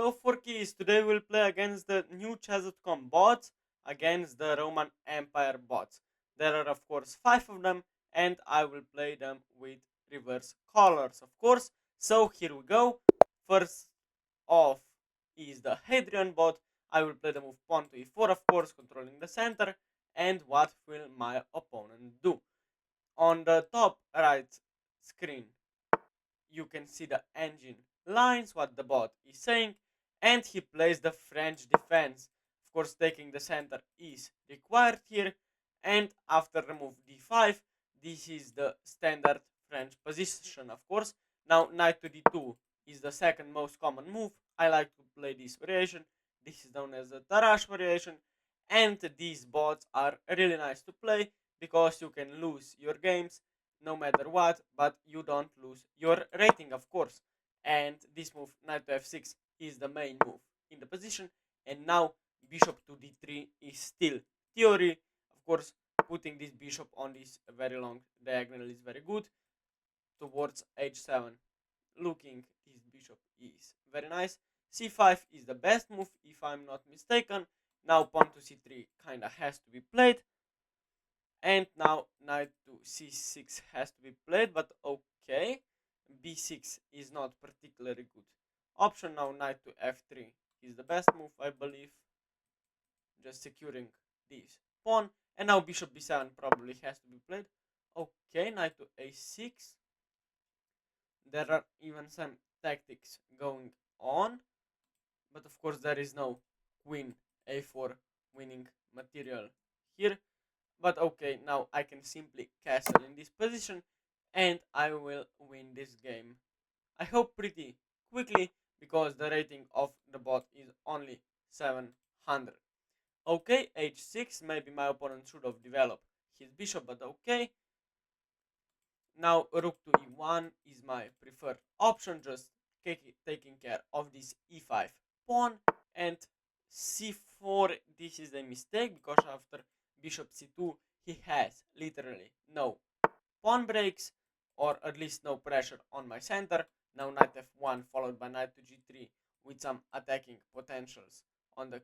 Hello Forkies, today we'll play against the new chess.com bots, against the Roman Empire bots. There are of course 5 of them and I will play them with reverse colors of course. So here we go. First off is the Hadrian bot. I will play the move pawn to e4 of course, controlling the center. And what will my opponent do? On the top right screen you can see the engine lines, what the bot is saying, and he plays the French defense. Of course, taking the center is required here, and after remove d5, this is the standard French position, of course. Now, knight to d2 is the second most common move. I like to play this variation. This is known as the Tarrasch variation, and these bots are really nice to play because you can lose your games no matter what, but you don't lose your rating, of course. And this move, knight to f6, is the main move in the position. And now bishop to d3 is still theory. Of course, putting this bishop on this very long diagonal is very good. Towards h7, looking this bishop is very nice. c5 is the best move if I'm not mistaken. Now pawn to c3 kinda has to be played. And now knight to c6 has to be played, but okay. b6 is not particularly good option. Now knight to f3 is the best move, I believe. Just securing this pawn. And now bishop b7 probably has to be played. Okay, knight to a6. There are even some tactics going on. But of course there is no queen a4 winning material here. But okay, now I can simply castle in this position and I will win this game. I hope pretty quickly because the rating of the bot is only 700. Okay, h6, maybe my opponent should have developed his bishop, but okay. Now rook to e1 is my preferred option, just taking care of this e5 pawn. And c4, this is a mistake because after bishop c2 he has literally no pawn breaks, or at least no pressure on my center. Now knight f1 followed by knight to g3 with some attacking potentials on the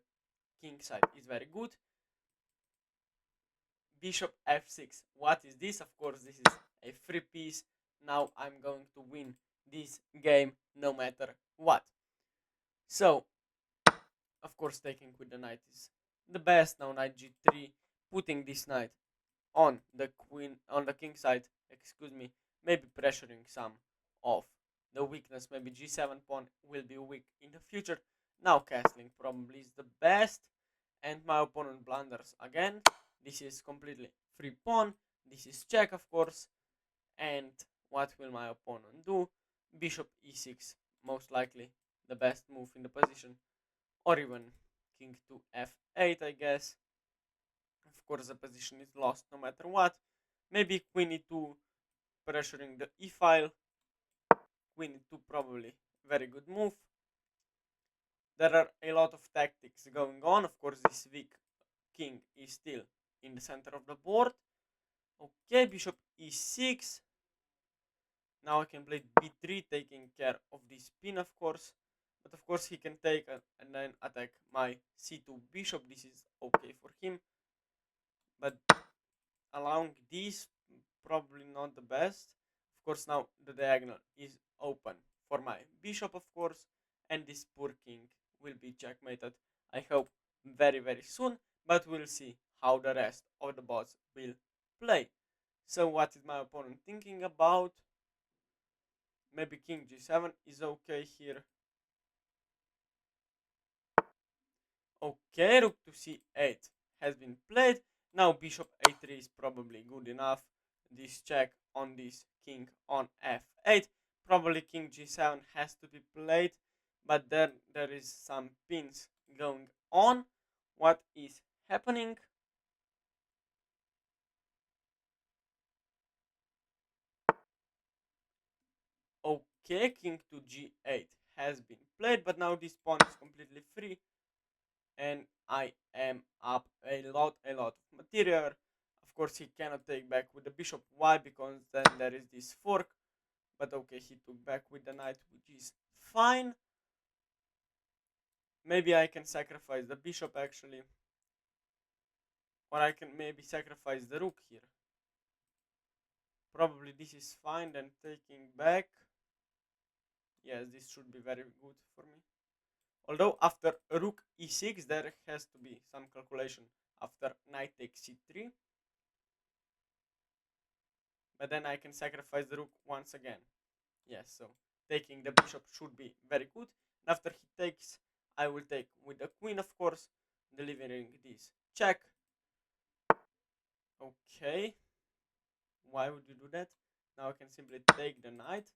king side is very good. Bishop f6, what is this? Of course this is a free piece. Now I'm going to win this game no matter what. So of course taking with the knight is the best. Now knight g3, putting this knight on the queen, on the king side, excuse me, maybe pressuring some of the weakness. Maybe g7 pawn will be weak in the future. Now castling probably is the best, and my opponent blunders again. This is completely free pawn. This is check, of course. And what will my opponent do? Bishop e6, most likely the best move in the position, or even king to f8, I guess. Of course, the position is lost no matter what. Maybe queen e2, pressuring the e file. Queen e2 probably very good move. There are a lot of tactics going on. Of course, this weak king is still in the center of the board. Okay, bishop e6. Now I can play b3, taking care of this pin, of course. But of course, he can take and then attack my c2 bishop. This is okay for him. But allowing this, probably not the best. Of course, now the diagonal is open for my bishop, of course. And this poor king will be checkmated, I hope, very, very soon. But we'll see how the rest of the bots will play. So what is my opponent thinking about? Maybe king g7 is okay here. Okay, rook to c8 has been played. Now bishop a3 is probably good enough. This check on this king on f8. Probably king g7 has to be played, but then there is some pins going on. What is happening? Okay, king to g8 has been played, but now this pawn is completely free and I am up a lot of material. Of course, he cannot take back with the bishop. Why? Because then there is this fork. But okay, he took back with the knight, which is fine. Maybe I can sacrifice the bishop actually. Or I can maybe sacrifice the rook here. Probably this is fine, then taking back. Yes, this should be very good for me. Although after rook e6 there has to be some calculation after knight takes c3. But then I can sacrifice the rook once again. Yes, so taking the bishop should be very good. And after he takes, I will take with the queen, of course, delivering this check. Okay, why would you do that? Now I can simply take the knight.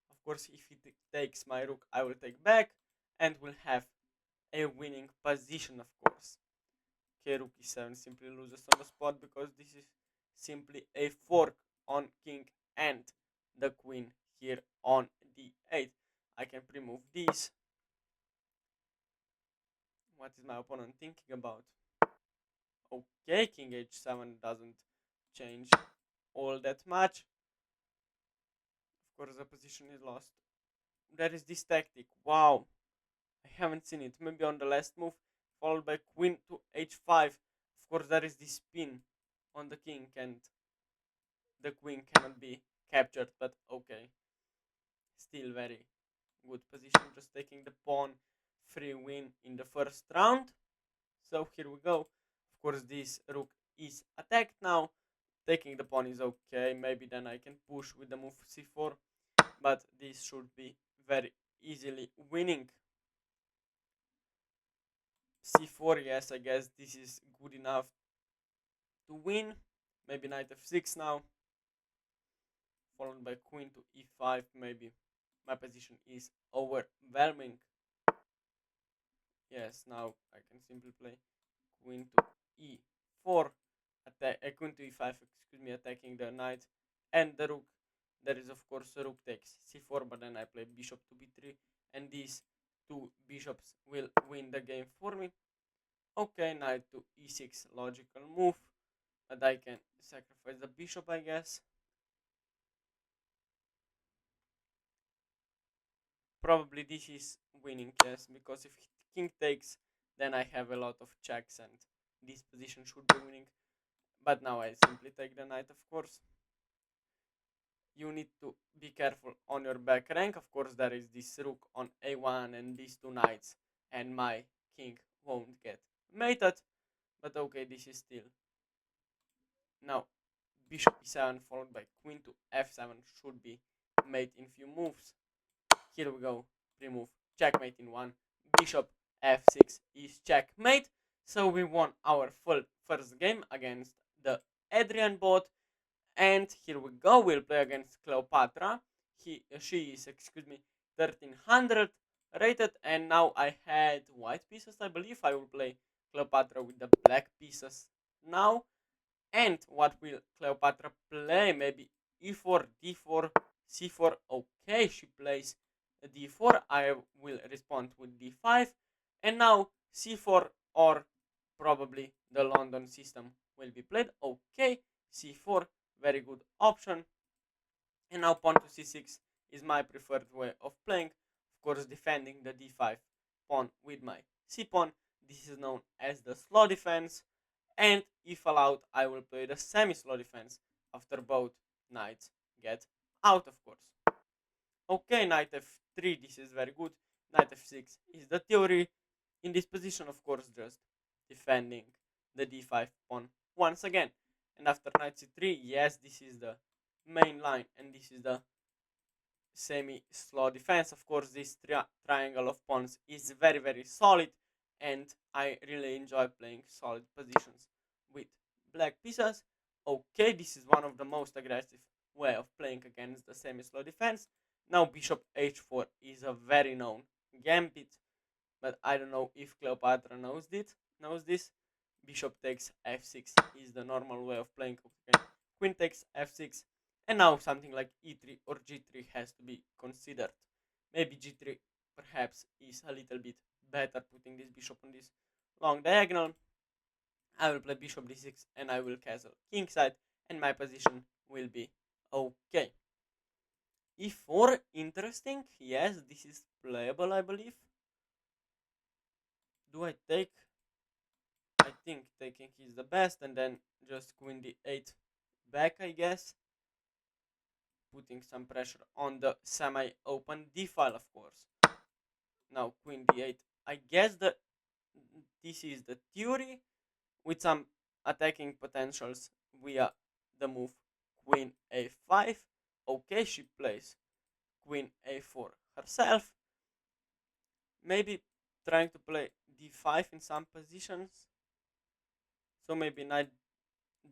Of course, if he takes my rook, I will take back and will have a winning position, of course. Okay, rook e7 simply loses on the spot because this is simply a fork on king and the queen here on d8. I can pre-move this. What is my opponent thinking about? Okay, king h7 doesn't change all that much. Of course, the position is lost. There is this tactic. Wow, I haven't seen it. Maybe on the last move, followed by queen to h5. Of course, there is this spin on the king, and the queen cannot be captured. But okay, still very good position. Just taking the pawn, free win in the first round. So here we go. Of course, this rook is attacked now. Taking the pawn is okay. Maybe then I can push with the move c4. But this should be very easily winning. c4, yes, I guess this is good enough to win. Maybe knight f6 now. Followed by queen to e5. Maybe my position is overwhelming. Yes, now I can simply play queen to e4, queen to e5, excuse me, attacking the knight and the rook. There is of course a rook takes c4, but then I play bishop to b3, and these two bishops will win the game for me. Okay, knight to e6, logical move, but I can sacrifice the bishop, I guess. Probably this is winning, yes, because if king takes, then I have a lot of checks, and this position should be winning. But now I simply take the knight, of course. You need to be careful on your back rank. Of course, there is this rook on a1 and these two knights, and my king won't get mated. But okay, this is still. Now, bishop e7 followed by queen to f7 should be mate in few moves. Here we go, pre-move, checkmate in one. Bishop f6 is checkmate. So we won our first game against the Adrian bot. And here we go, we'll play against Cleopatra. She is, excuse me, 1300 rated, and now I had white pieces. I believe I will play Cleopatra with the black pieces now. And what will Cleopatra play? Maybe e4, d4, c4. Okay, she plays d4. I will respond with d5. And now c4, or probably the London system will be played. Okay, c4, very good option. And now pawn to c6 is my preferred way of playing. Of course, defending the d5 pawn with my c pawn. This is known as the slow defense. And if allowed, I will play the semi-slow defense after both knights get out, of course. Okay, knight f3, this is very good. Knight f6 is the theory. In this position, of course, just defending the d5 pawn once again. And after knight c3, yes, this is the main line, and this is the semi-slow defense. Of course, this triangle of pawns is very, very solid, and I really enjoy playing solid positions with black pieces. Okay, this is one of the most aggressive way of playing against the semi-slow defense. Now bishop h4 is a very known gambit, but I don't know if Cleopatra knows it. Knows this. Bishop takes f6 is the normal way of playing. Okay. Queen takes f6, and now something like e3 or g3 has to be considered. Maybe g3 perhaps is a little bit better, putting this bishop on this long diagonal. I will play bishop d6 and I will castle kingside, and my position will be okay. e4, interesting. Yes, this is playable, I believe. Do I take? I think taking is the best, and then just queen d8 back, I guess, putting some pressure on the semi-open d file, of course. Now queen d8. I guess that this is the theory with some attacking potentials via the move queen a5. Okay, she plays queen a4 herself. Maybe trying to play d5 in some positions. So maybe knight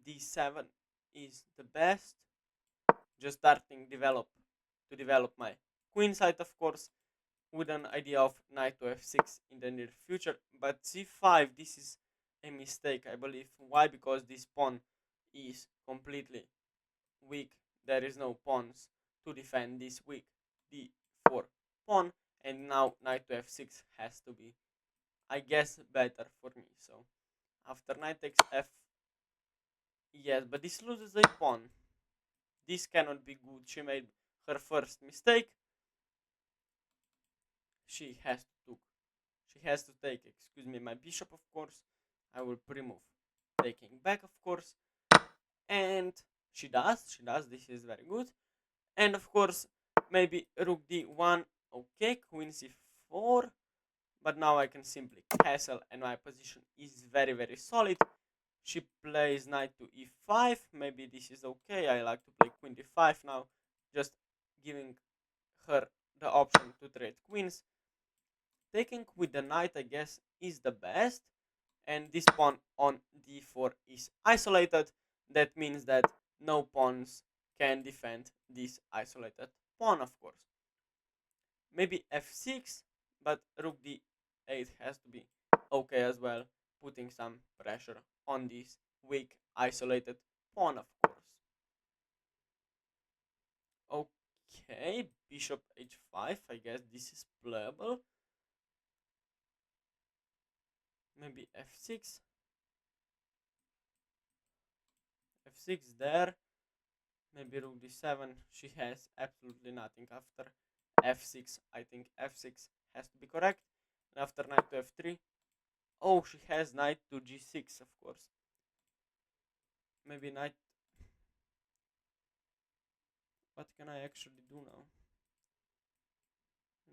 d7 is the best. Just starting develop my queen side, of course, with an idea of knight to f6 in the near future. But c5, this is a mistake, I believe. Why? Because this pawn is completely weak. There is no pawns to defend this weak d4 pawn, and now knight to f6 has to be, I guess, better for me. So after knight takes f, yes, but this loses a pawn. This cannot be good. She made her first mistake. She has to she has to take, excuse me, my bishop, of course. I will pre-move, taking back, of course, and she does. This is very good. And of course, maybe rook d1. Okay, queen c4. But now I can simply castle, and my position is very, very solid. She plays knight to e5. Maybe this is okay. I like to play queen d5 now, just giving her the option to trade queens. Taking with the knight, I guess, is the best. And this pawn on d4 is isolated. That means that no pawns can defend this isolated pawn, of course. Maybe f6, but rook d8 has to be okay as well, putting some pressure on this weak isolated pawn, of course. Okay, bishop h5. I guess this is playable. Maybe f6. f6 there. Maybe rook d7. She has absolutely nothing after f6. I think f6 has to be correct. And after knight to f3. Oh, she has knight to g6, of course. Maybe knight. What can I actually do now?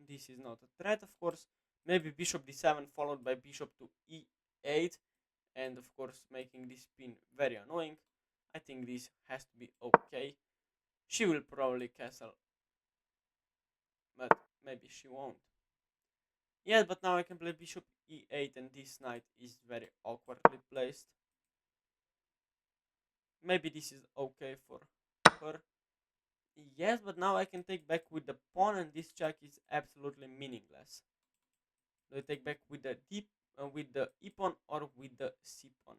This is not a threat, of course. Maybe bishop d7 followed by bishop to e8. And of course, making this pin very annoying. I think this has to be okay. She will probably castle, but maybe she won't. Yes, but now I can play bishop e8, and this knight is very awkwardly placed. Maybe this is okay for her. Yes, but now I can take back with the pawn, and this check is absolutely meaningless. Do I take back with the with the e pawn or with the c pawn?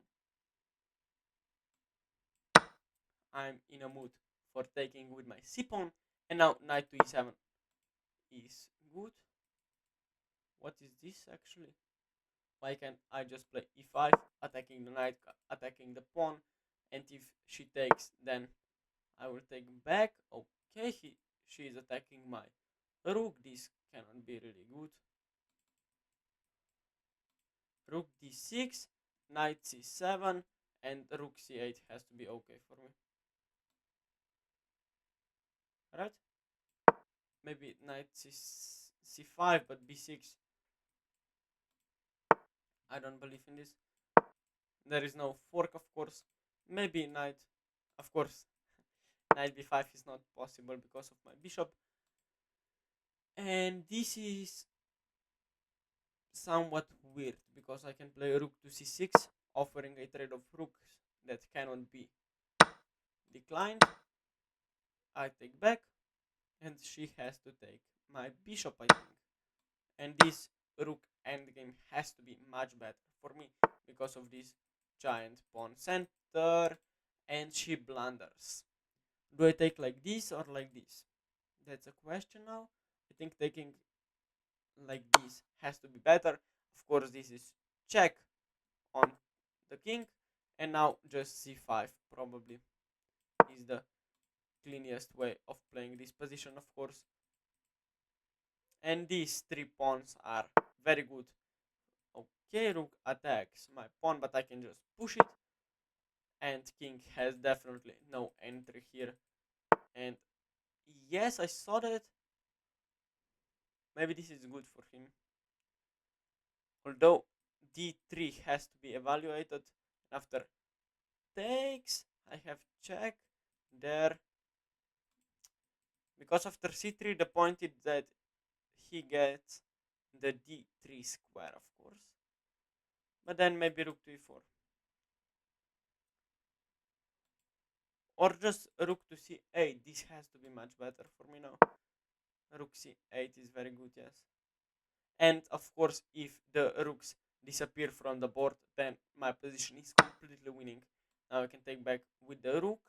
I'm in a mood for taking with my c pawn, and now knight to e7 is good. What is this actually? Why can't I just play e5, attacking the knight, attacking the pawn, and if she takes, then I will take back. Okay, she is attacking my rook. This cannot be really good. Rook d6, knight c7, and rook c8 has to be okay for me. Right? Maybe knight c5, but b6. I don't believe in this. There is no fork, of course. Maybe knight, of course. Knight b5 is not possible because of my bishop. And this is somewhat weird because I can play rook to c6, offering a trade of rooks that cannot be declined. I take back, and she has to take my bishop, I think. And this rook endgame has to be much better for me because of this giant pawn center, and she blunders. Do I take like this or like this? That's a question now. I think taking like this has to be better. Of course, this is check on the king, and now just c5 probably is the cleanest way of playing this position, of course. And these three pawns are very good Okay, rook attacks my pawn, but I can just push it. And king has definitely no entry here. And yes, I saw that. Maybe this is good for him. Although d3 has to be evaluated. After takes, I have check there. Because after c3, the point is that he gets the d3 square, of course. But then maybe rook to e4. Or just rook to c8. This has to be much better for me now. Rook c8 is very good, yes. And of course, if the rooks disappear from the board, then my position is completely winning. Now I can take back with the rook.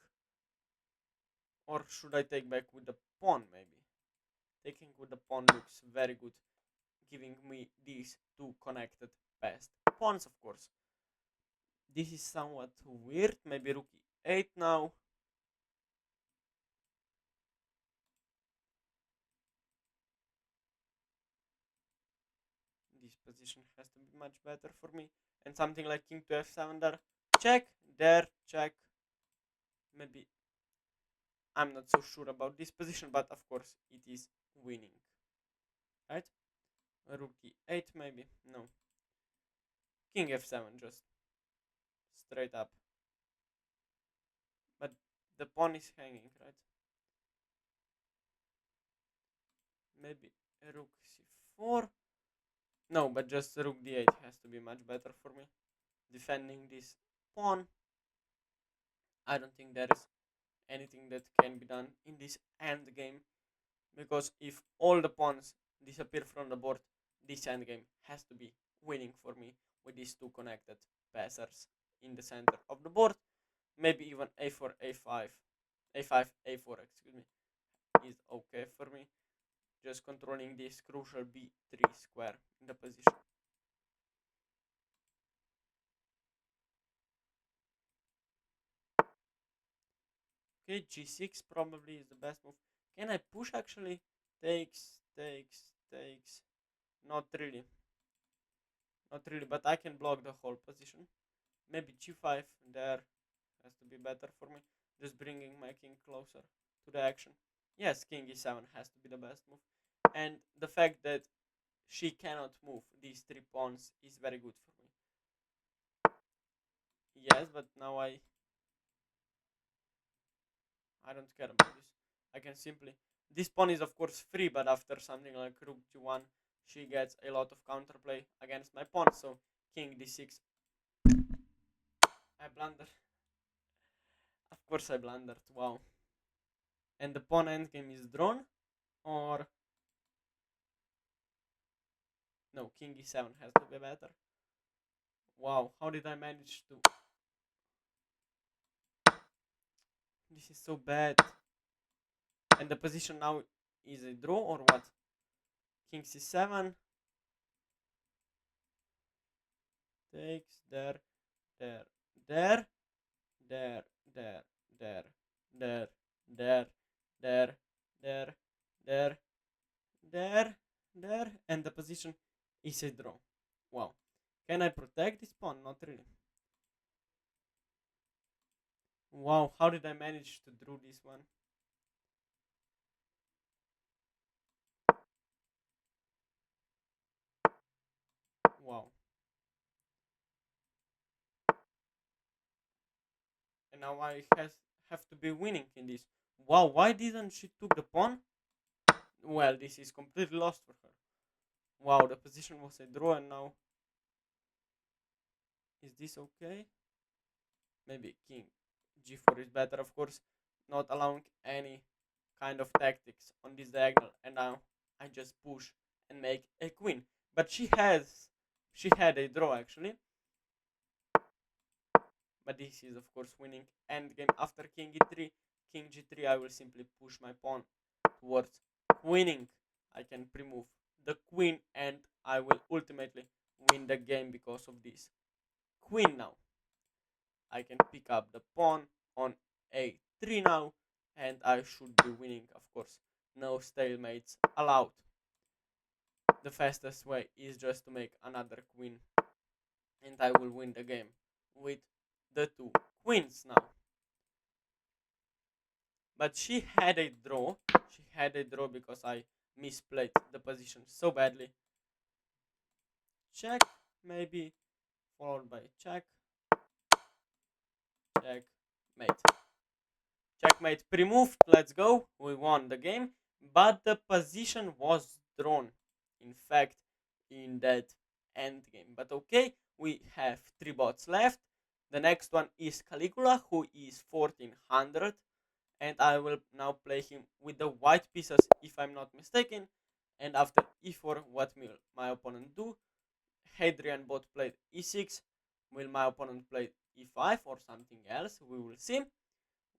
Or should I take back with the pawn, maybe? Taking with the pawn looks very good, giving me these two connected passed pawns, of course. This is somewhat weird. Maybe rook e8 now. This position has to be much better for me. And something like king to f7 there. Check. There. Check. Maybe I'm not so sure about this position, but of course it is winning. Right? Rook e8 maybe. No. King f7 just straight up. But the pawn is hanging, right? Maybe rook c4. No, but just rook d8 has to be much better for me. Defending this pawn. I don't think there is anything that can be done in this endgame. Because if all the pawns disappear from the board, this endgame has to be winning for me with these two connected passers in the center of the board. Maybe even a4, a5, a5, a4, excuse me, is okay for me. Just controlling this crucial b3 square in the position. Okay, g6 probably is the best move. Can I push actually? Takes, takes, takes. Not really. Not really, but I can block the whole position. Maybe g5 there has to be better for me. Just bringing my king closer to the action. Yes, king e7 has to be the best move. And the fact that she cannot move these three pawns is very good for me. Yes, but now I don't care about this. I can simply... This pawn is of course free, but after something like rook g1, she gets a lot of counterplay against my pawn. So king d6. I blundered. Of course I blundered. Wow. And the pawn endgame is drawn? Or... No, king e7 has to be better. Wow, how did I manage to... This is so bad. And the position now is a draw or what? King c7. Takes there, there, there, there, there, there, there, there, there, there, there, there, there, and the position is a draw. Wow. Can I protect this pawn? Not really. Wow, how did I manage to draw this one? Wow. And now I have to be winning in this. Wow, why didn't she took the pawn? Well, this is completely lost for her. Wow, the position was a draw and now... Is this okay? Maybe king g4 is better, of course, not allowing any kind of tactics on this diagonal. And now I just push and make a queen. But she had a draw actually. But this is of course winning endgame. After king e3, king g3, I will simply push my pawn towards queening. I can pre-move the queen and I will ultimately win the game because of this queen now. I can pick up the pawn on a3 now and I should be winning, of course. No stalemates allowed. the fastest way is just to make another queen, and I will win the game with the 2 queens now. But she had a draw. She had a draw because I misplayed the position so badly. Check, maybe, followed by check, check, mate. Checkmate pre-moved, let's go. We won the game, but the position was drawn. In fact, in that end game. But okay, we have 3 bots left. The next one is Caligula, who is 1400, and I will now play him with the white pieces if I'm not mistaken. And after e4, what will my opponent do? Hadrian bot played e6. Will my opponent play e5 or something else? We will see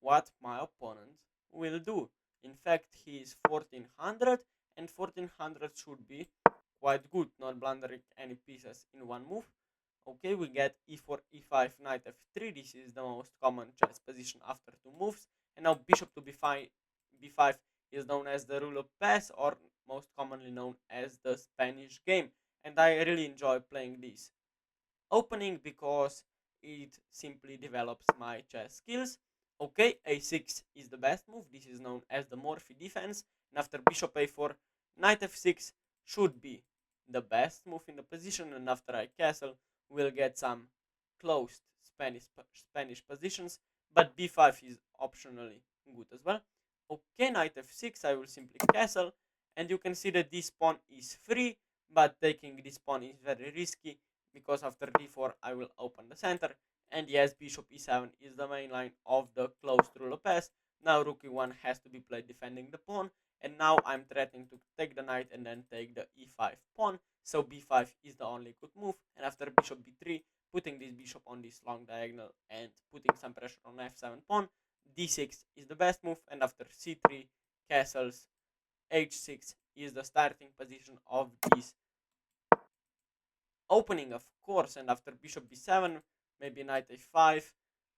what my opponent will do. In fact, he is 1400, and 1400 should be quite good, not blundering any pieces in one move. Okay, we get e4, e5, knight f3. This is the most common chess position after 2 moves. And now bishop to b5 is known as the rule of pass, or most commonly known as the Spanish game. And I really enjoy playing this opening because it simply develops my chess skills. Okay, a6 is the best move. This is known as the Morphy defense. And after bishop a4, knight f6 should be the best move in the position. And after I castle, we'll get some closed Spanish positions. But b5 is optionally good as well. Okay, knight f6, I will simply castle. And you can see that this pawn is free, but taking this pawn is very risky because after d4 I will open the center, and yes, bishop e7 is the main line of the closed ruler pass. Now rook e1 has to be played defending the pawn, and now I'm threatening to take the knight and then take the e5 pawn, so b5 is the only good move. And after bishop b3, putting this bishop on this long diagonal and putting some pressure on f7 pawn, d6 is the best move. And after c3 castles, h6 is the starting position of this opening, of course. And after bishop b7, maybe knight a5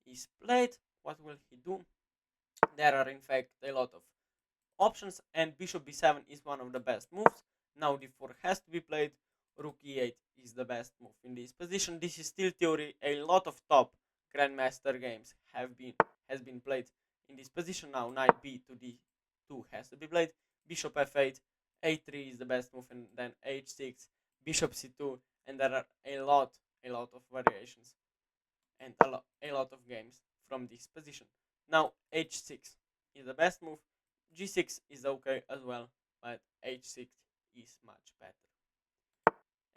is played. What will he do? There are in fact a lot of options, and bishop b7 is one of the best moves. Now d4 has to be played. Rook e8 is the best move in this position. This is still theory. A lot of top grandmaster games has been played in this position. Now knight b to d2 has to be played. Bishop f8, a3 is the best move, and then h6, bishop c2, and there are a lot of variations and a lot of games from this position. Now h6 is the best move. G6 is okay as well, but h6 is much better.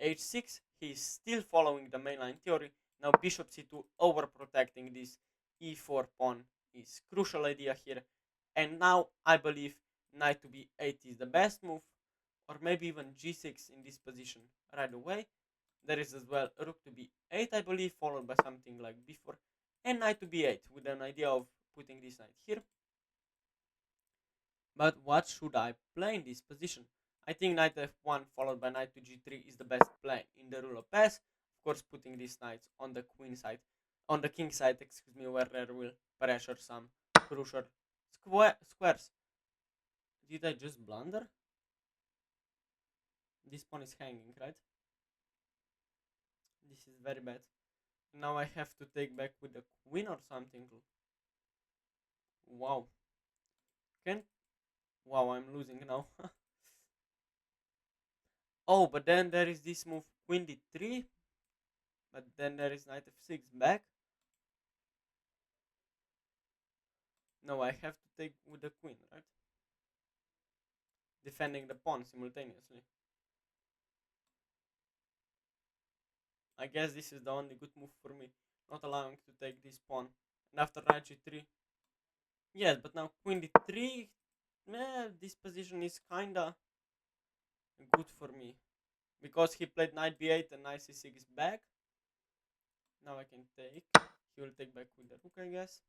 H6, he is still following the mainline theory. Now bishop c2 overprotecting this e4 pawn is crucial idea here. And now I believe knight to b8 is the best move, or maybe even g6 in this position right away. There is as well rook to b8, I believe, followed by something like b4, and knight to b8 with an idea of putting this knight here. But what should I play in this position? I think knight f1 followed by knight to g3 is the best play in the ruler pass. Of course, putting these knights on the queen side, on the king side, excuse me, where there will pressure some crucial squares. Did I just blunder? This pawn is hanging, right? This is very bad. Now I have to take back with the queen or something. Wow. Can Wow, I'm losing now. Oh, but then there is this move queen d3, but then there is knight f6 back. No, I have to take with the queen, right? Defending the pawn simultaneously. I guess this is the only good move for me, not allowing to take this pawn. And after knight g3, yes, but now queen d3, this position is kinda good for me. Because he played knight b8 and knight c6 back. Now I can take. He will take back with the rook, I guess.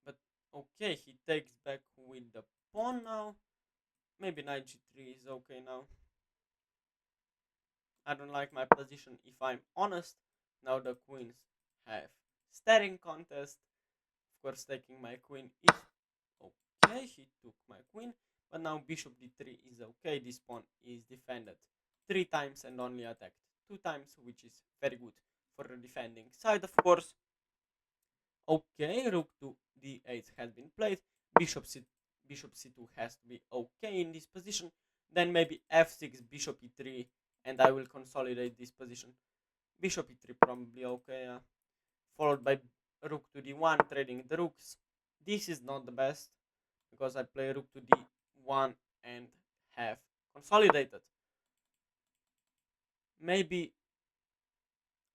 But okay, he takes back with the pawn now. Maybe knight g3 is okay now. I don't like my position if I'm honest. Now the queens have staring contest. Of course, taking my queen is okay. He took my queen. But now bishop d3 is okay. This pawn is defended 3 times and only attacked 2 times, which is very good for the defending side, of course. Okay, rook to d8 has been played. Bishop c2 has to be okay in this position. Then maybe f6, bishop e3, and I will consolidate this position. Bishop e3 probably okay, followed by rook to d1, trading the rooks. This is not the best because I play rook to d1 and have consolidated. Maybe,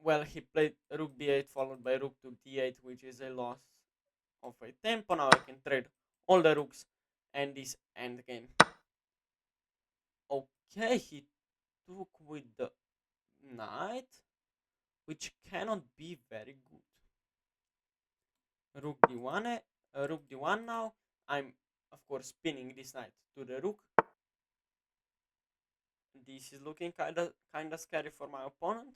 well, he played rook b8 followed by rook to d8, which is a loss of a tempo. Now I can trade all the rooks and this endgame. Okay, he took with the knight, which cannot be very good. Rook d1, rook d1 now. I'm of course spinning this knight to the rook. This is looking kinda scary for my opponent.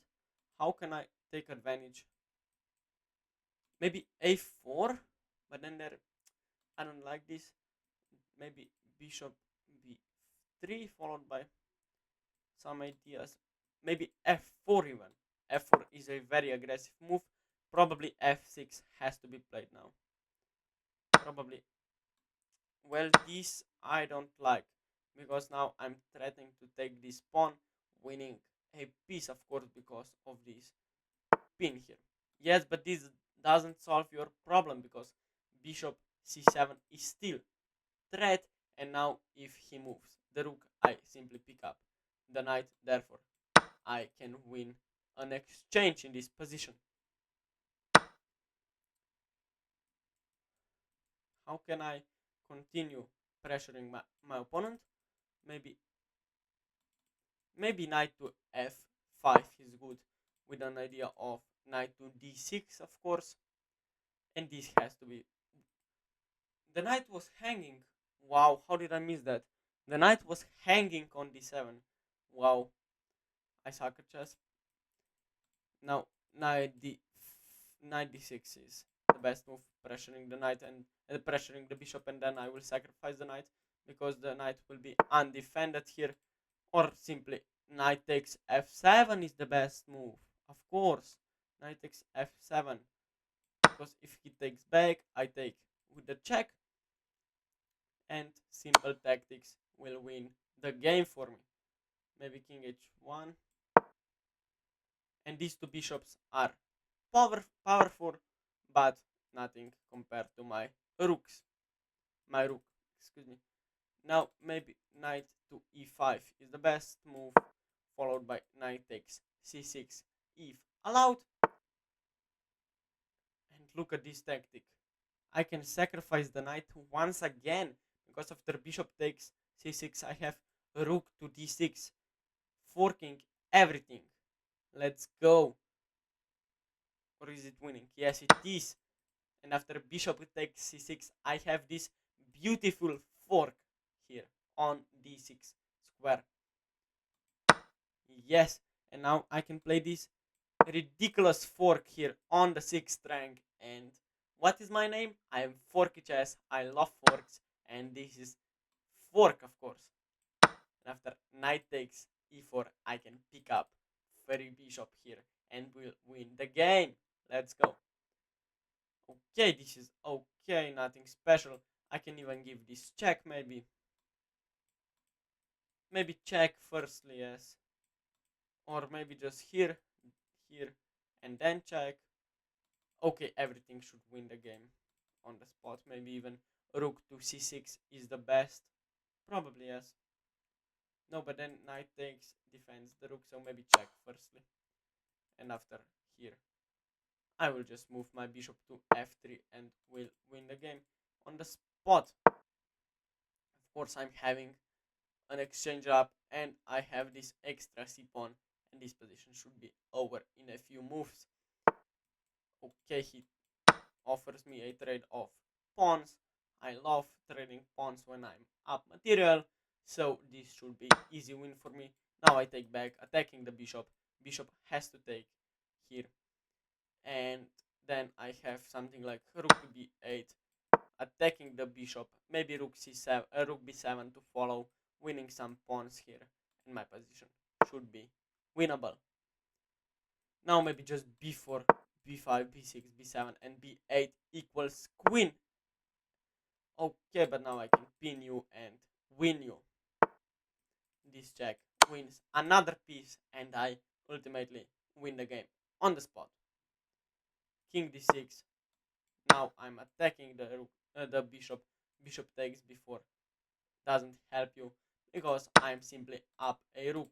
How can I take advantage? Maybe a4, but then there I don't like this. Maybe bishop b3 followed by some ideas. Maybe f4 even. f4 is a very aggressive move. Probably f6 has to be played now. Probably. Well, this I don't like because now I'm threatening to take this pawn, winning a piece, of course, because of this pin here. Yes, but this doesn't solve your problem because bishop c7 is still threat, and now if he moves the rook, I simply pick up the knight. Therefore, I can win an exchange in this position. How can I continue pressuring my opponent? Maybe knight to f5 is good with an idea of knight to d6, of course. And this has to be... The knight was hanging. Wow, how did I miss that? The knight was hanging on d7. Wow, I suck at chess. Now, knight d6 is the best move, pressuring the knight and pressuring the bishop, and then I will sacrifice the knight because the knight will be undefended here. Or simply knight takes f7 is the best move. Of course, knight takes f7 because if he takes back, I take with the check, and simple tactics will win the game for me. Maybe king h1, and these two bishops are powerful, but nothing compared to my rooks. My rook, excuse me. Now maybe knight to e5 is the best move, followed by knight takes c6 if allowed. And look at this tactic. I can sacrifice the knight once again because after bishop takes c6 I have rook to d6, forking everything. Let's go. Or is it winning? Yes, it is. And after bishop takes c6 I have this beautiful fork here on d6 square. Yes, and now I can play this ridiculous fork here on the 6th rank. And what is my name? I am Forky Chess. I love forks, and this is fork, of course. And after knight takes e4 I can pick up fairy bishop here and will win the game. Let's go. Okay, this is okay, nothing special. I can even give this check, maybe check firstly, yes, or maybe just here, and then check. Okay, everything should win the game on the spot. Maybe even rook to c6 is the best. Probably yes. No, but then knight takes defends the rook, so maybe check firstly. And after here, I will just move my bishop to f3 and will win the game on the spot. Of course, I'm having an exchange up and I have this extra c pawn, and this position should be over in a few moves. Okay, he offers me a trade of pawns. I love trading pawns when I'm up material, so this should be easy win for me. Now I take back, attacking the bishop. Bishop has to take here, and then I have something like rook to b8. attacking the bishop. Maybe rook c7, rook b7 to follow, winning some pawns here, and my position should be winnable. Now maybe just b4, b5, b6, b7, and b8 equals queen. Okay, but now I can pin you and win you. This check wins another piece, and I ultimately win the game on the spot. King d6. Now I'm attacking the bishop. Bishop takes b4 doesn't help you because I'm simply up a rook.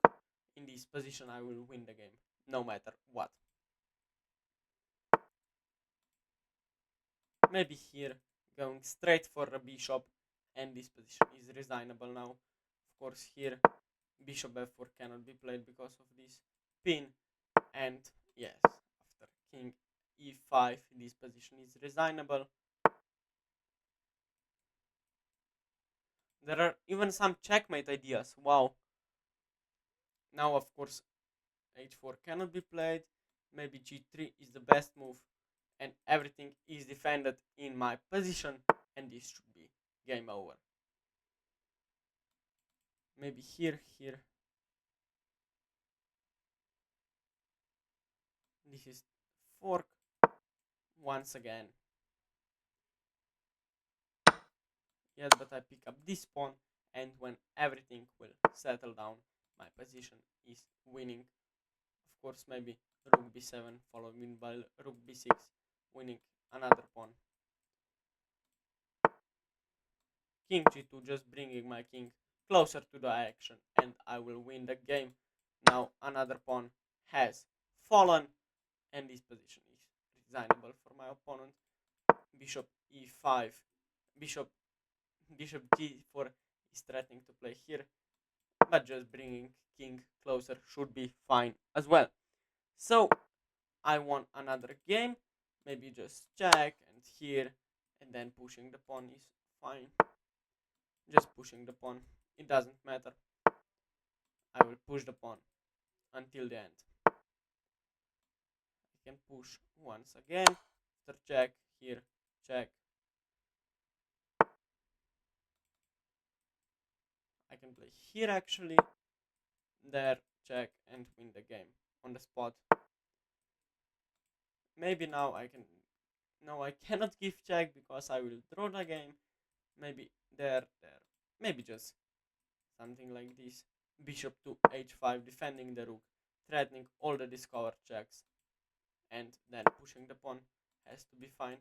In this position, I will win the game no matter what. Maybe here going straight for the bishop, and this position is resignable now. Of course, here bishop f4 cannot be played because of this pin, and yes, after king e5, this position is resignable. There are even some checkmate ideas. Wow. Now, of course, h4 cannot be played. Maybe g3 is the best move, and everything is defended in my position, and this should be game over. Maybe here. This is fork once again. Yes, but I pick up this pawn, and when everything will settle down, my position is winning. Of course, maybe rook b7 followed by rook b6, winning another pawn. King g2, just bringing my king closer to the action, and I will win the game. Now another pawn has fallen, and this position is resignable for my opponent. Bishop e5, bishop g4 is threatening to play here, but just bringing king closer should be fine as well. So I won another game. Maybe just check and here, and then pushing the pawn is fine. Just pushing the pawn, it doesn't matter. I will push the pawn until the end. I can push once again. After check, here, check. I can play here actually. There, check, and win the game on the spot. Maybe now I can. No, I cannot give check because I will draw the game. Maybe there. Maybe just something like this. Bishop to h5, defending the rook, threatening all the discovered checks, and then pushing the pawn has to be fine.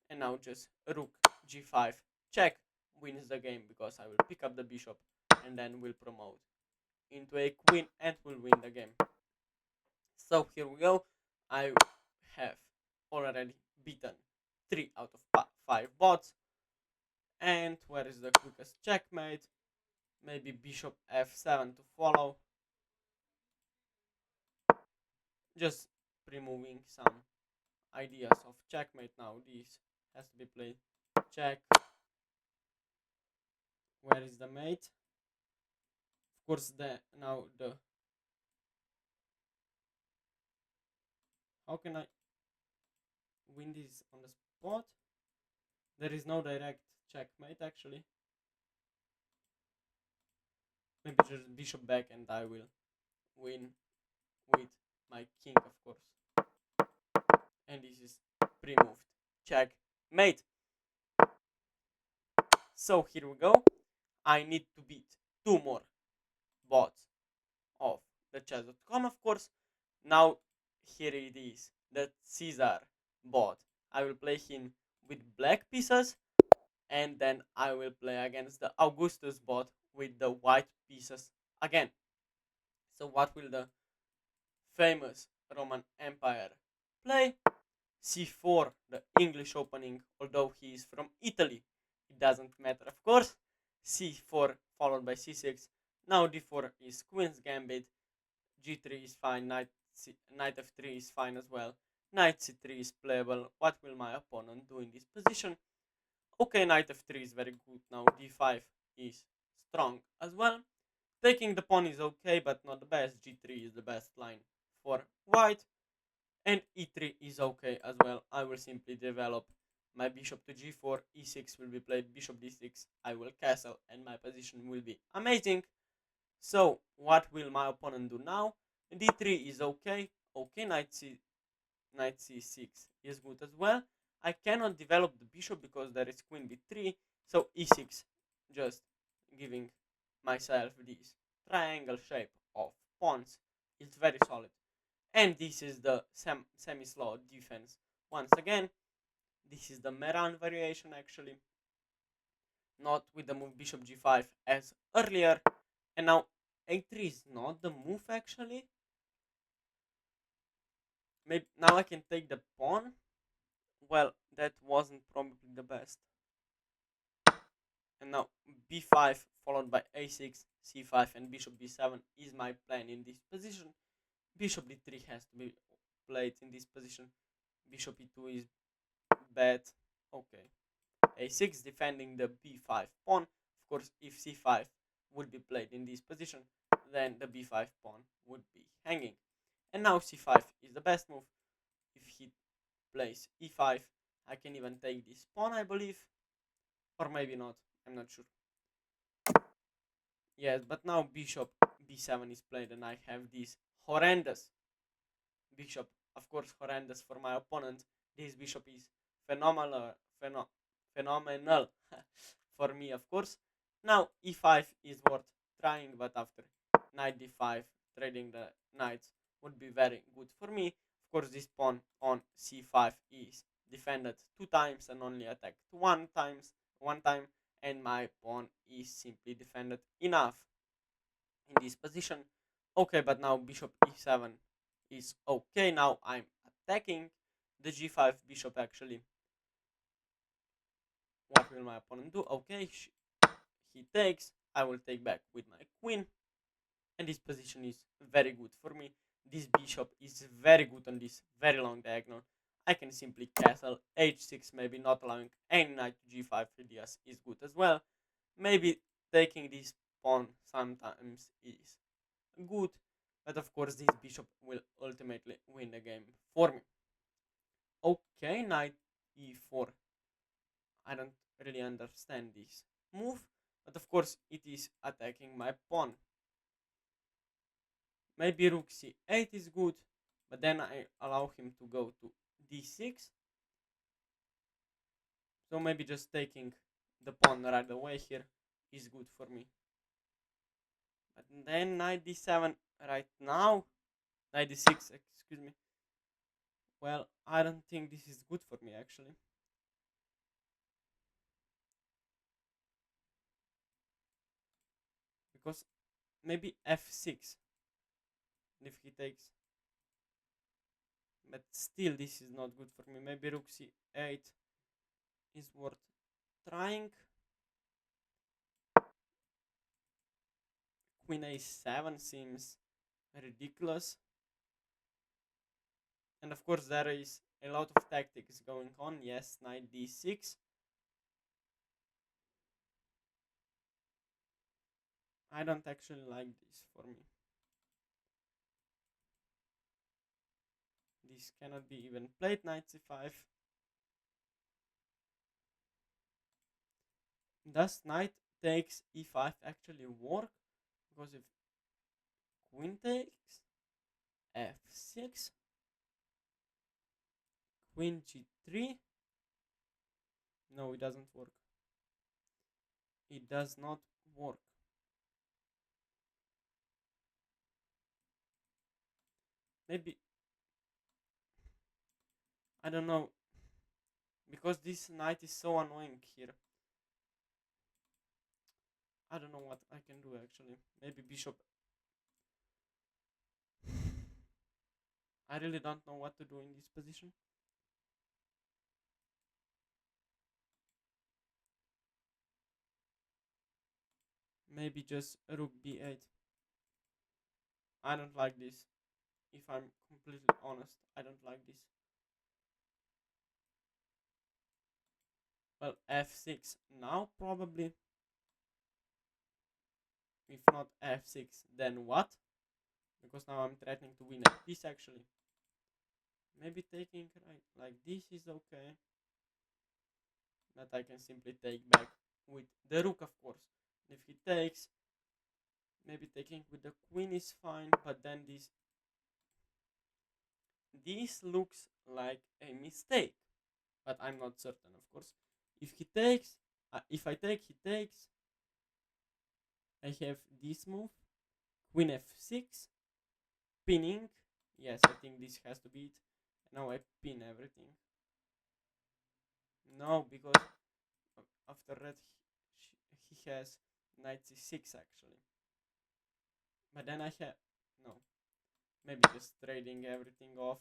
And now just rook g5 check wins the game because I will pick up the bishop and then will promote into a queen and will win the game. So here we go. I have already beaten 3 out of 5 bots. And where is the quickest checkmate? Maybe bishop f7 to follow. Just removing some ideas of checkmate now. This has to be played. Check. Where is the mate? Of course, now the. How can I win this on the spot? There is no direct checkmate actually. Maybe just bishop back and I will win with my king, of course. And this is pre-moved. Checkmate. So here we go. I need to beat 2 more bots of the chess.com, of course. Now here it is, the Caesar bot. I will play him with black pieces, and then I will play against the Augustus bot with the white pieces again. So what will the famous Roman Empire play? c4, the English opening, although he is from Italy. It doesn't matter, of course. c4 followed by c6. Now d4 is Queen's Gambit. g3 is fine. Knight f3 is fine as well. Knight c3 is playable. What will my opponent do in this position? Okay, knight f3 is very good. Now d5 is strong as well. Taking the pawn is okay, but not the best. g3 is the best line for white. And e3 is okay as well. I will simply develop my bishop to g4, e6 will be played, bishop d6, I will castle, and my position will be amazing. So, what will my opponent do now? d3 is okay. Okay, knight c6 is good as well. I cannot develop the bishop because there is queen b3, so e6, just giving myself this triangle shape of pawns. It's very solid. And this is the semi-slow defense. Once again, this is the Meran variation actually, not with the move bishop g5 as earlier. And now a3 is not the move actually. Maybe now I can take the pawn. Well, that wasn't probably the best. And now b5 followed by a6, c5, and bishop b7 is my plan in this position. Bishop d3 has to be played in this position. Bishop e2 is bad. Okay. a6 defending the b5 pawn. Of course, if c5 would be played in this position, then the b5 pawn would be hanging. And now c5 is the best move. If he plays e5, I can even take this pawn, I believe. Or maybe not, I'm not sure. Yes, but now bishop b7 is played and I have this horrendous bishop. Of course, horrendous for my opponent. This bishop is phenomenal, phenomenal for me, of course. Now e5 is worth trying, but after knight d5, trading the knights would be very good for me. Of course, this pawn on c5 is defended 2 times and only attacked one time, and my pawn is simply defended enough in this position. Okay, but now bishop e7 is okay. Now I'm attacking the g5 bishop actually. What will my opponent do? Okay, he takes. I will take back with my queen. And this position is very good for me. This bishop is very good on this very long diagonal. I can simply castle h6, maybe not allowing any knight to g5 ideas is good as well. Maybe taking this pawn sometimes is good, but of course this bishop will ultimately win the game for me. Okay, knight e4. I don't really understand this move, but of course it is attacking my pawn. Maybe rook c8 is good, but then I allow him to go to d6. So maybe just taking the pawn right away here is good for me. But then knight d7 right now, knight d6, excuse me. Well, I don't think this is good for me actually. Because maybe f6 if he takes. But still this is not good for me. Maybe rook c8 is worth trying. Queen a7 seems ridiculous. And of course there is a lot of tactics going on. Yes, knight d6. I don't actually like this for me. This cannot be even played. Knight c5. Does knight takes e5 actually work? Because if queen takes f6, queen g3, no, it doesn't work. It does not work. Maybe, I don't know, because this knight is so annoying here. I don't know what I can do actually. Maybe bishop. I really don't know what to do in this position. Maybe just rook b8. I don't like this. If I'm completely honest, I don't like this. Well, f6 now probably. If not f6, then what? Because now I'm threatening to win a piece actually. Maybe taking right like this is okay. But I can simply take back with the rook, of course. If he takes, maybe taking with the queen is fine, but then this looks like a mistake. But I'm not certain, of course. If he takes, if I take, he takes. I have this move, queen f6, pinning. Yes, I think this has to be it. Now I pin everything. No, because after that he has knight c6 actually. But then I have no. Maybe just trading everything off.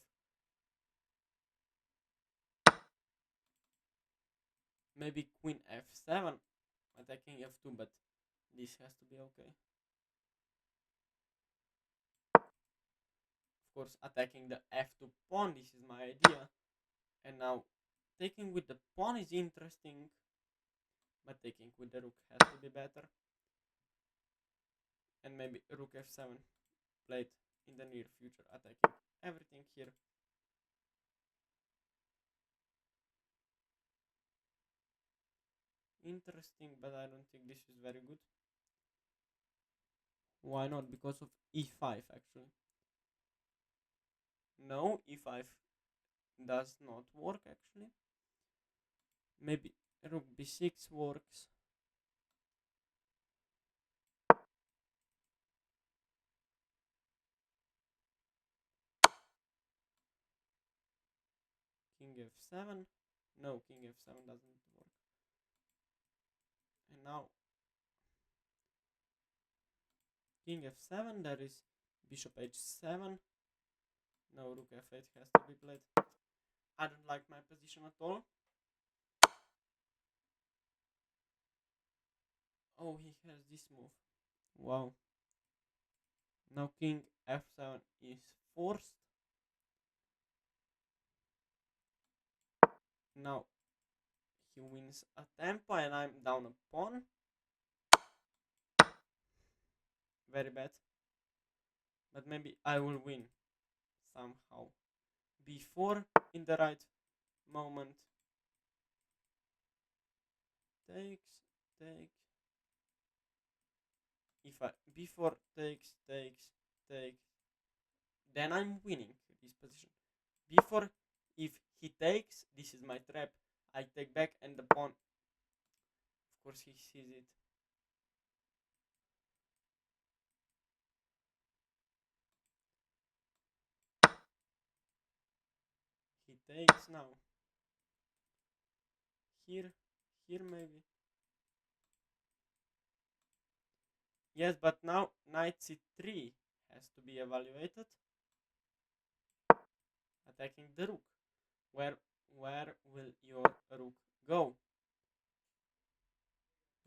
Maybe queen f7, attacking f2, but this has to be okay. Of course, attacking the f2 pawn, this is my idea. And now, taking with the pawn is interesting, but taking with the rook has to be better. And maybe rook f7 played in the near future, attacking everything here. Interesting, but I don't think this is very good. Why not? Because of e5 actually. No, e5 does not work actually. Maybe rook b6 works. King f7. No, king f7 doesn't work. And now king f7, there is bishop h7. No, rook f8 has to be played. I don't like my position at all. Oh, he has this move. Wow. Now king f7 is forced. Now he wins a tempo and I'm down a pawn. Very bad. But maybe I will win somehow. b4 in the right moment. Takes, takes. If I b4 takes, then I'm winning this position. b4, if he takes, this is my trap. I take back and the pawn, of course he sees it. He takes now. Here maybe. Yes, but now knight c3 has to be evaluated. Attacking the rook. Where will your rook go?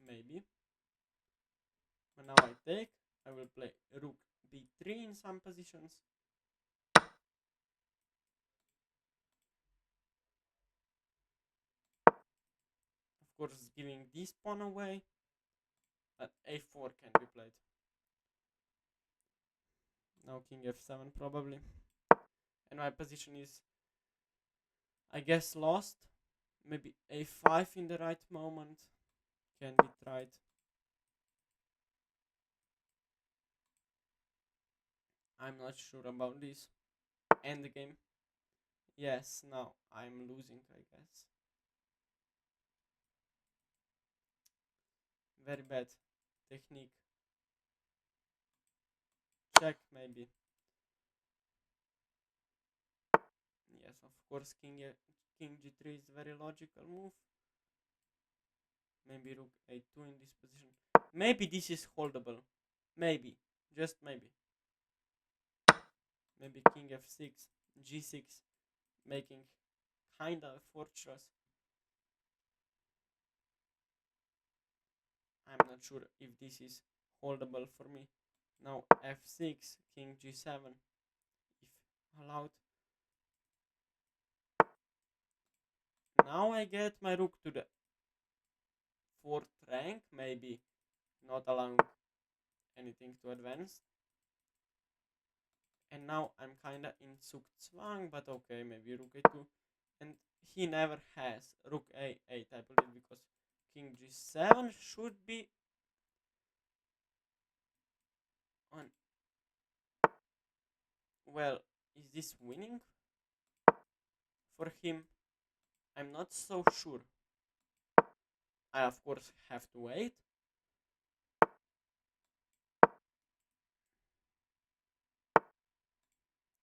Maybe. But now I take. I will play rook b3 in some positions. Of course, giving this pawn away. But a4 can be played. Now king f7 probably. And my position is, I guess, lost. Maybe a5 in the right moment can be tried. I'm not sure about this. End the game. Yes, now I'm losing, I guess. Very bad technique. Check maybe. Yes, of course, king g3 is a very logical move. Maybe rook a2 in this position. Maybe this is holdable. Maybe. Just maybe. Maybe king f6, g6, making kinda a fortress. I'm not sure if this is holdable for me. Now f6, king g7, if allowed. Now I get my rook to the 4th rank, maybe not allowing anything to advance. And now I'm kinda in Zugzwang, but okay, maybe rook a2 And he never has rook a8, I believe, because king g7 should be on. Well, is this winning for him? I'm not so sure. I of course have to wait.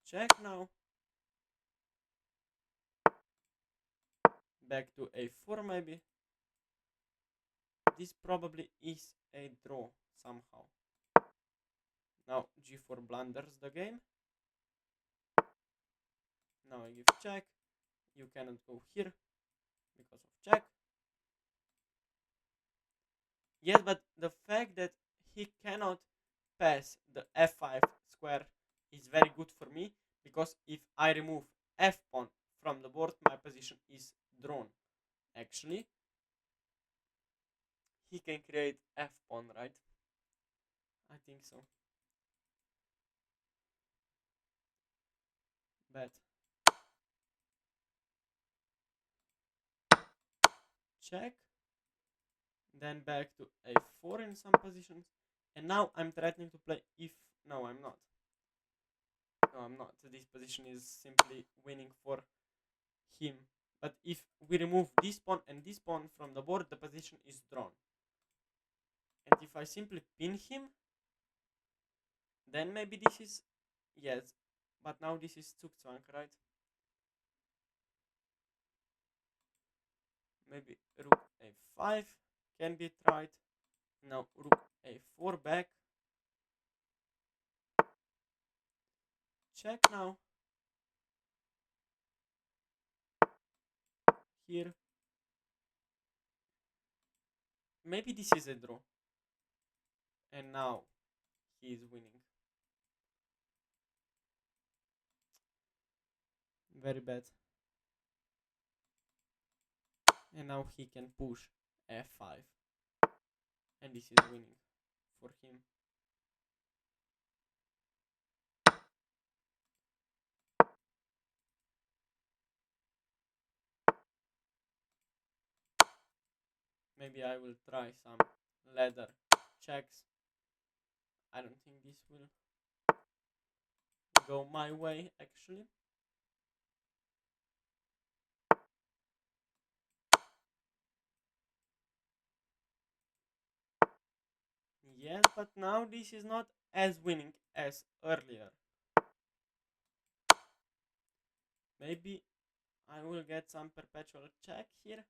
Check now. Back to a4 maybe. This probably is a draw somehow. Now g4 blunders the game. Now I give check. You cannot go here because of check. Yes, but the fact that he cannot pass the f5 square is very good for me, because if I remove f pawn from the board, my position is drawn. Actually, he can create f pawn, right? I think so. Bet. Check. Then back to a4 in some positions. And now I'm threatening to play if... No, I'm not. No, I'm not. This position is simply winning for him. But if we remove this pawn and this pawn from the board, the position is drawn. And if I simply pin him, then maybe this is... Yes, but now this is Zugzwang, right? Maybe rook a5 can be tried. Now rook a4 back. Check now. Here. Maybe this is a draw. And now he is winning. Very bad. And now he can push f5. And this is winning for him. Maybe I will try some ladder checks. I don't think this will go my way, actually. Yes, but now this is not as winning as earlier. Maybe I will get some perpetual check here.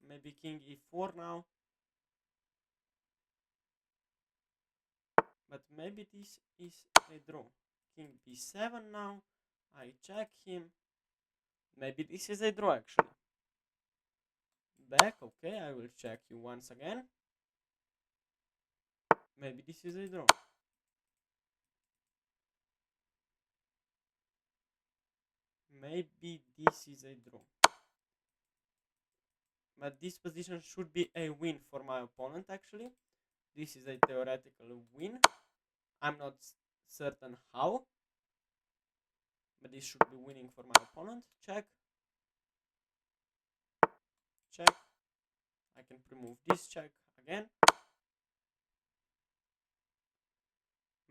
Maybe king e4 now. But maybe this is a draw. King b7 now. I check him. Maybe this is a draw, actually. Back, okay, I will check you once again. Maybe this is a draw. Maybe this is a draw. But this position should be a win for my opponent, actually. This is a theoretical win. I'm not certain how, but this should be winning for my opponent. Check. Check. I can remove this check again.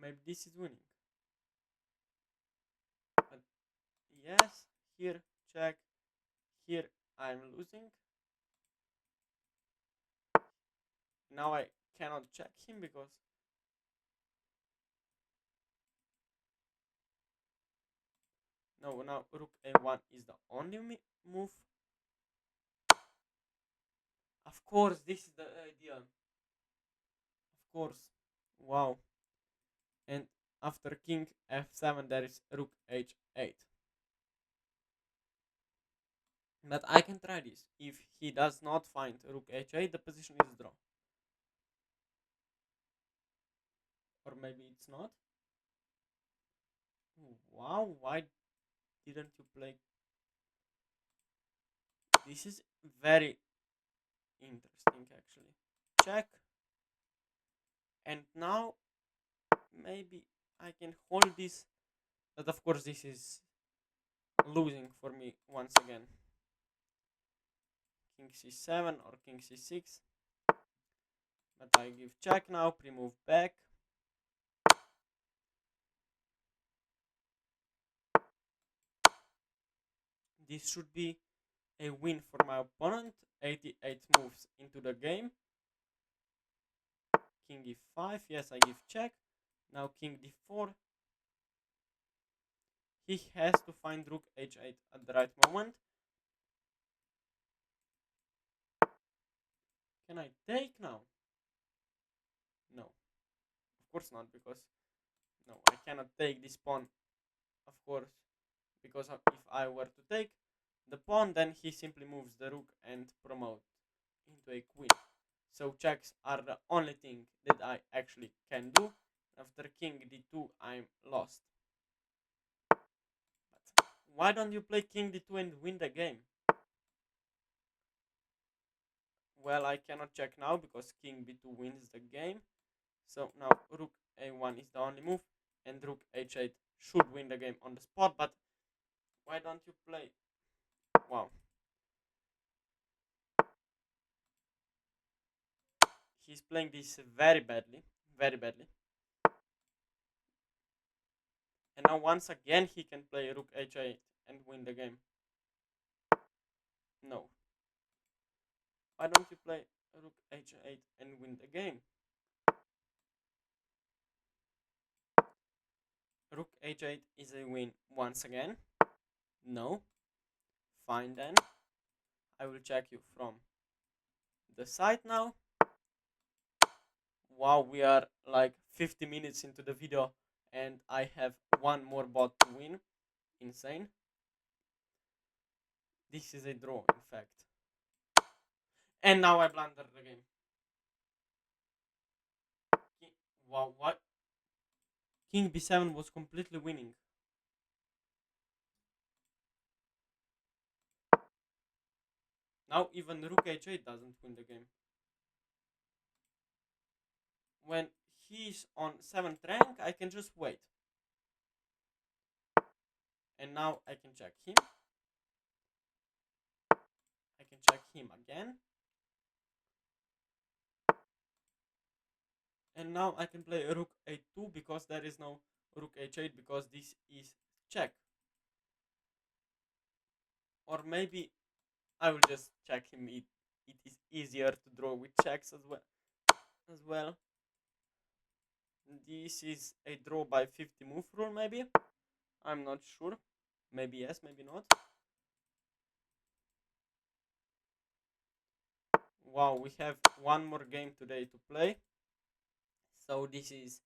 Maybe this is winning. But yes, here, check. Here, I'm losing. Now I cannot check him because... No, now rook a1 is the only move. Of course, this is the idea. Of course. Wow. And after king f7, there is rook h8. But I can try this. If he does not find rook h8, the position is draw. Or maybe it's not. Wow, why didn't you play? This is very interesting, actually. Check. And now maybe I can hold this. But of course this is losing for me once again. King c7 or king c6. But I give check now, pre-move back. This should be a win for my opponent. 88 moves into the game. King e5, yes, I give check. Now king d4. He has to find rook h8 at the right moment. Can I take now? No, of course not, because no, I cannot take this pawn, of course, because if I were to take the pawn, then he simply moves the rook and promote into a queen. So checks are the only thing that I actually can do. After king d2, I'm lost. But why don't you play king d2 and win the game? Well, I cannot check now because king b2 wins the game. So now rook a1 is the only move, and rook h8 should win the game on the spot. But why don't you play? Wow. He's playing this very badly. Very badly. And now once again he can play rook h8 and win the game. No. Why don't you play rook h8 and win the game? Rook h8 is a win once again. No. Fine then. I will check you from the side now. Wow, we are like 50 minutes into the video and I have one more bot to win. Insane. This is a draw, in fact. And now I blundered the game. Wow, what? King b7 was completely winning. Now even rook h8 doesn't win the game. When he's on 7th rank, I can just wait. And now I can check him. I can check him again. And now I can play rook a2 because there is no rook h8 because this is check. Or maybe I will just check him. It is easier to draw with checks as well. This is a draw by 50 move rule, maybe. I'm not sure. Maybe yes, maybe not. Wow, we have one more game today to play. So this is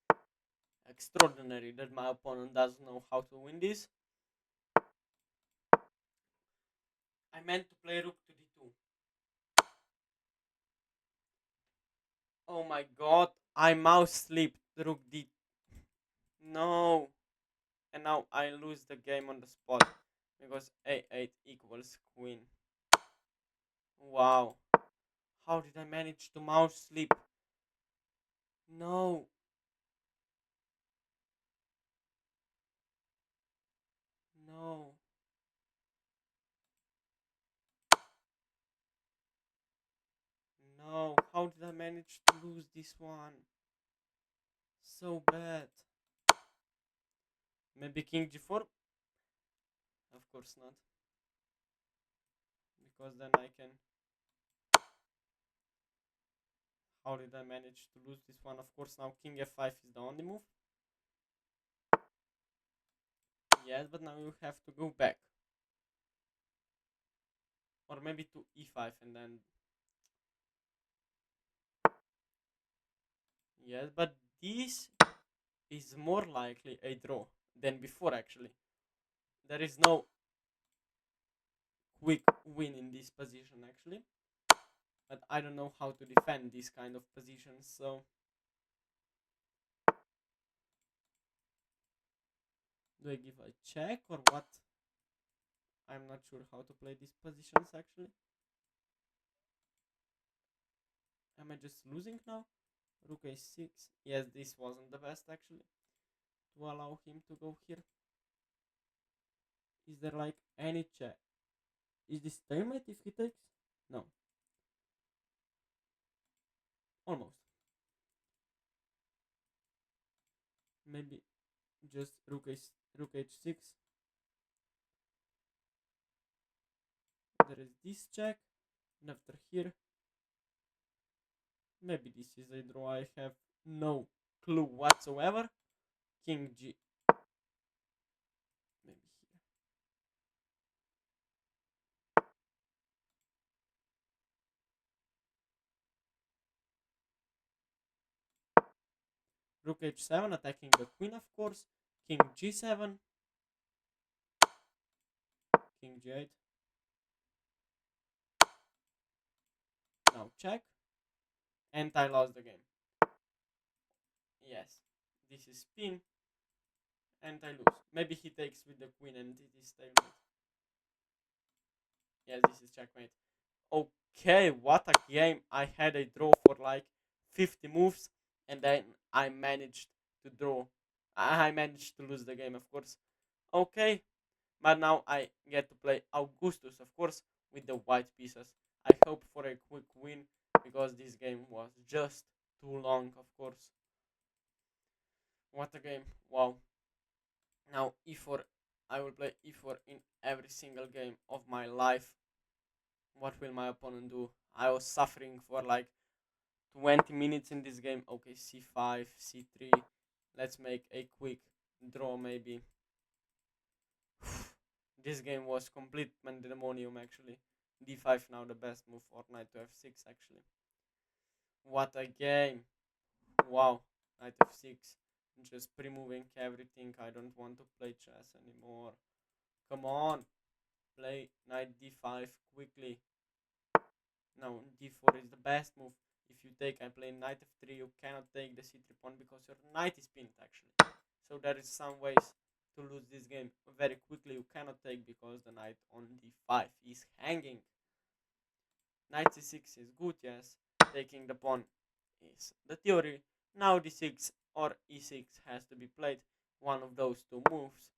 extraordinary that my opponent doesn't know how to win this. I meant to play rook to d2. Oh my god, I mouse slipped rook d. No. And now I lose the game on the spot because a8 equals queen. Wow. How did I manage to mouse slip? No. No. No. How did I manage to lose this one? So bad. Maybe king g4? Of course not. Because then I can... How did I manage to lose this one? Of course now king f5 is the only move. Yes, but now you have to go back. Or maybe to e5 and then... Yes, but this is more likely a draw than before actually. There is no quick win in this position actually. But I don't know how to defend this kind of positions, so... Do I give a check or what? I'm not sure how to play these positions actually. Am I just losing now? Rook a6. Yes, this wasn't the best actually to allow him to go here. Is there like any check? Is this stalemate if he takes? No. Almost. Maybe just rook h6. There is this check. And after here, maybe this is a draw. I have no clue whatsoever. King G. Maybe here. Rook h7 attacking the queen, of course. King g7. King g8. Now check. And I lost the game. Yes. This is spin. And I lose. Maybe he takes with the queen and it is stalemate. Yes, this is checkmate. Okay, what a game. I had a draw for like 50 moves and then I managed to draw. I managed to lose the game, of course. Okay, but now I get to play Augustus, of course, with the white pieces. I hope for a quick win because this game was just too long, of course. What a game. Wow. Now e4. I will play e4 in every single game of my life. What will my opponent do? I was suffering for like 20 minutes in this game. Okay, c5, c3. Let's make a quick draw maybe. This game was complete pandemonium actually. d5 now the best move, or knight to f6 actually. What a game. Wow. Knight f6. Just pre-moving everything. I don't want to play chess anymore. Come on. Play knight d5 quickly. Now d4 is the best move. If you take, I play knight f3, you cannot take the c3 pawn because your knight is pinned actually. So there is some ways to lose this game very quickly. You cannot take because the knight on d5 is hanging. Knight c6 is good, yes. Taking the pawn is the theory. Now d6 or e6 has to be played. One of those two moves.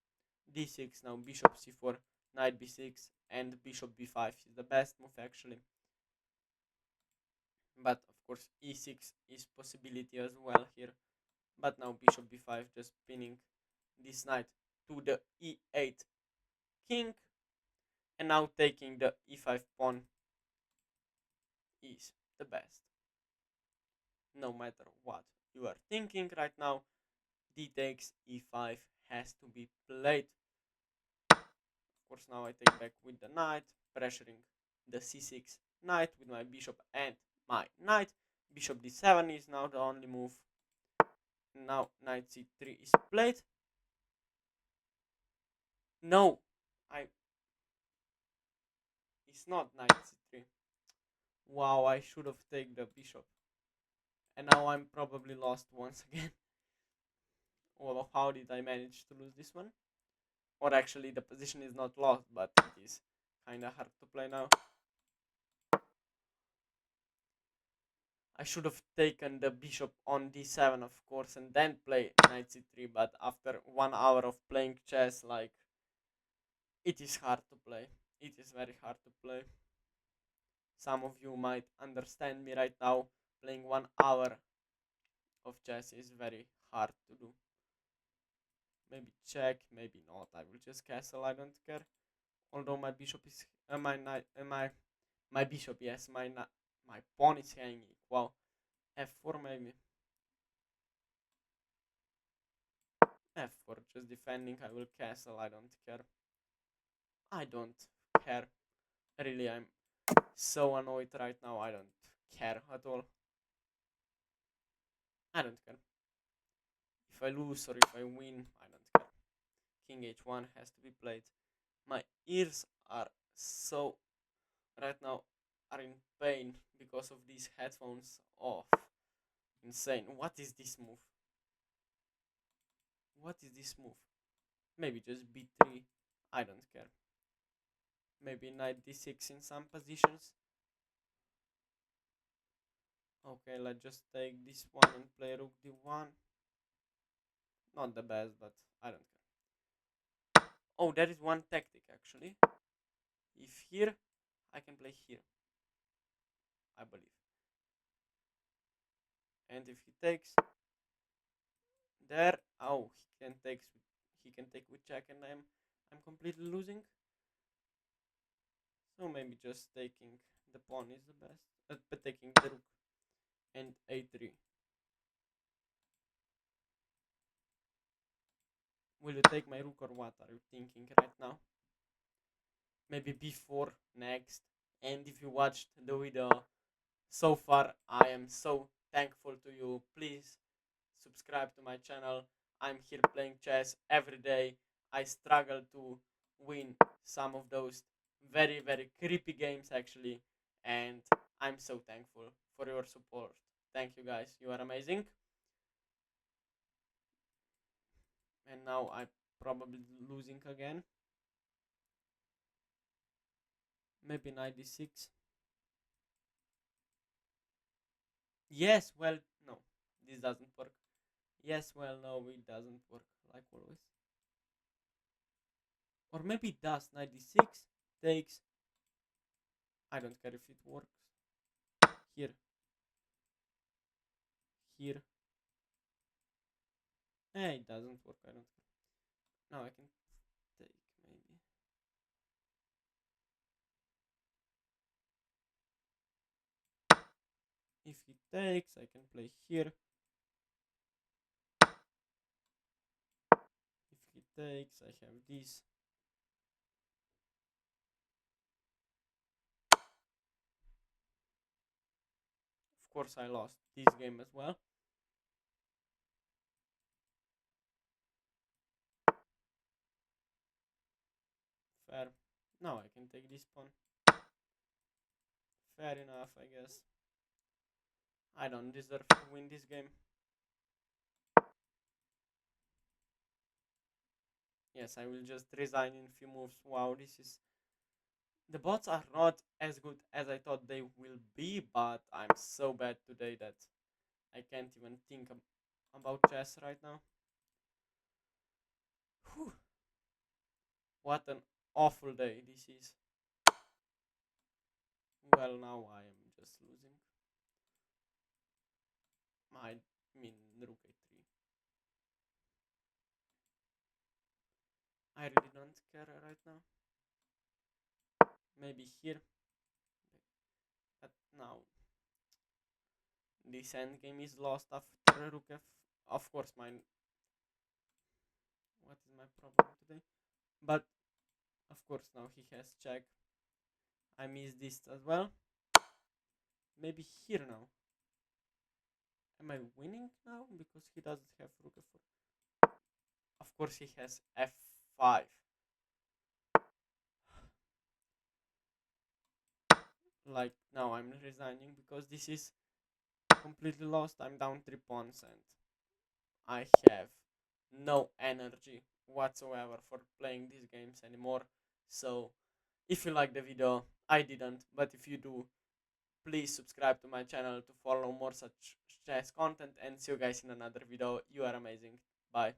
d6, now bishop c4, knight b6, and bishop b5 is the best move actually. But of course e6 is possibility as well here. But now bishop b5 just pinning this knight to the e8 king, and now taking the e5 pawn is the best. No matter what you are thinking right now, d takes e5 has to be played. Of course now I take back with the knight, pressuring the c6 knight with my bishop and my knight. Bishop d7 is now the only move. Now knight c3 is played. No, I. It's not knight c3. Wow, I should have taken the bishop. And now I'm probably lost once again. Well, how did I manage to lose this one? Or actually, the position is not lost, but it is kinda hard to play now. I should have taken the bishop on d7, of course, and then play knight c3, but after 1 hour of playing chess, like, it is hard to play. It is very hard to play. Some of you might understand me right now. Playing 1 hour of chess is very hard to do. Maybe check, maybe not. I will just castle. I don't care. Although my bishop is my knight, my bishop. Yes, my pawn is hanging. Wow. F4 maybe. F4 just defending. I will castle. I don't care. I don't care. Really, I'm so annoyed right now. I don't care at all. I don't care. If I lose or if I win, I don't care. King h1 has to be played. My ears are so right now are in pain because of these headphones off. Insane. What is this move? What is this move? Maybe just b3. I don't care. Maybe knight d6 in some positions. Okay, let's just take this one and play rook d1. Not the best, but I don't care. Oh, there is one tactic actually. If here, I can play here, I believe. And if he takes there, oh, he can take with check, and I'm completely losing. So maybe just taking the pawn is the best. But taking the rook and a3. Will you take my rook or what are you thinking right now? Maybe before next. And if you watched the video so far, I am so thankful to you. Please subscribe to my channel. I'm here playing chess every day. I struggle to win some of those very creepy games actually, and I'm so thankful for your support. Thank you guys, you are amazing. And now I'm probably losing again. Maybe 96. Yes, well, no, this doesn't work. Yes, well, no, it doesn't work like always. Or maybe it does. 96 takes. I don't care if it works. Here, here. It doesn't work. I don't care. Now I can take maybe. If he takes, I can play here. If he takes, I have this. Of course, I lost this game as well. Fair. Now I can take this pawn. Fair enough, I guess. I don't deserve to win this game. Yes, I will just resign in a few moves. Wow, this is... The bots are not as good as I thought they will be, but I'm so bad today that I can't even think about chess right now. Whew. What an awful day this is. Well, now I am just losing. I mean, rook a3. I really don't care right now. Maybe here. But now, this endgame is lost after rook f. Of course, mine. What is my problem today? But, of course, now he has check. I miss this as well. Maybe here now. Am I winning now? Because he doesn't have rook f4. Of course, he has f5. Like, now I'm resigning because this is completely lost. I'm down 3 pawns and I have no energy whatsoever for playing these games anymore. So, if you like the video, I didn't, but if you do, please subscribe to my channel to follow more such chess content and see you guys in another video. You are amazing. Bye.